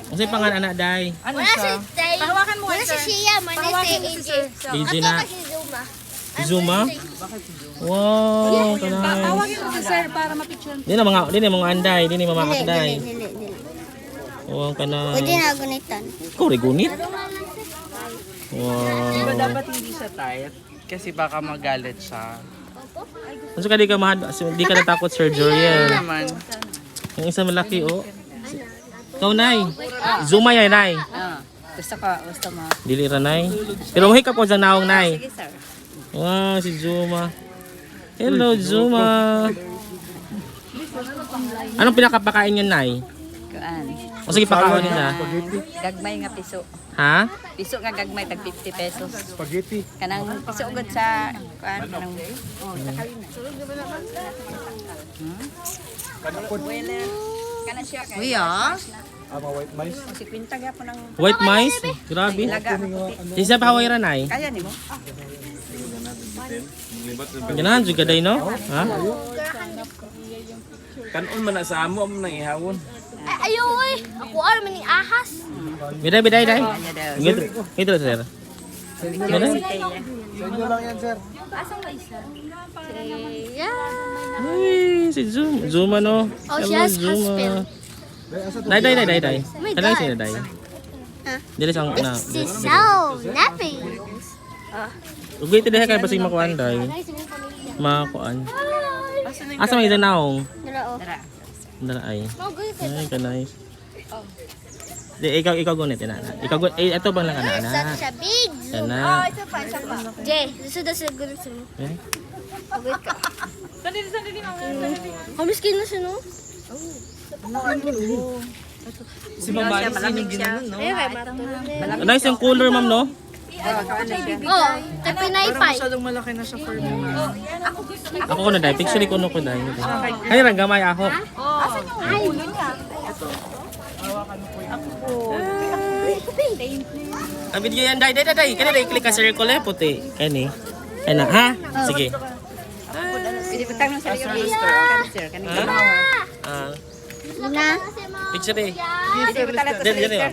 Kasi pangalan anak day. Ano Wala siya? si Tay. Pahawakan mo, Wala si sir. Shia, man Pahawakan mo si si AJ. sir. AJ Ato na. ka si Zuma. Zuma? Wow, kanay. Tawagin mo si sir para mapicture. Di na mga anday, di na mga akday. Dili. Wow, kanay. Pwede na gunitan. Ikaw rin gunit? Diba Wow. dapat hindi siya tight? Kasi baka magalit siya. Ano ka di ka natakot Sir Ano Joriel? naman? Yung isa malaki oh. Ikaw nay. Zuma yan nay. Basta mo. Dili ra nay. Pero muhi ka po sa naong nay. Sige, sir. Wow, si Zuma. Hello Zuma. Anong pinakapakain yun nay? Kuan. O sige pakaon niya. Gagmay nga piso. Ha? Piso nga gagmay tag 50 pesos. Spaghetti. Kanang piso ugod sa kuan kanang Kana siya kay. Ama white mice. Si kwinta gyapon ng White mice? Grabe. laga. Isa pa haway ra nay. Kaya nimo? Ganahan juga day no? Ha? Kanon man na sa amo nang ihawon. Ayaw eh. Ako ar maning ahas. Biday day. Kaya daw. Ito sir. Si Teya. Sa inyo lang yan, sir. Yeah. Uy, si Zuma no. Oh, she Hello, has hospital. Day. Oh my Ano God. sila day? Dili sang na. This is so nappy. Ugay ti kay basig makuan day. Makuan. Asa may isa naong? Nara Tara. Dala ay. Magoy ka. Ay, kanay. Di, ikaw gunit na. Ikaw gunit. Eh, ito bang lang You're na? such a big Zuma. Kana. Isa pa. Jay, susunod sa gunit mo. Eh? Magoy ka. Sandali mo. Kamiskin na siya, no? Si Mama Alice Malamig siya. Ay, kay matulog. Nice yung cooler, ma'am, no? Oh, tapinay pa. masyadong malaki na siya for me. Ako ko na dahil. Picture ko na ko dahil. Ay, lang gamay ako. Ay, Ang video yan, day. Kaya day, click ka circle eh, puti. Kani. Kaya na, ha? Sige. Pwede ba tanong sa iyo? Sir, kanina. Ah, na. picture eh. Pwede ba talaga Dali, sa dali. iyo?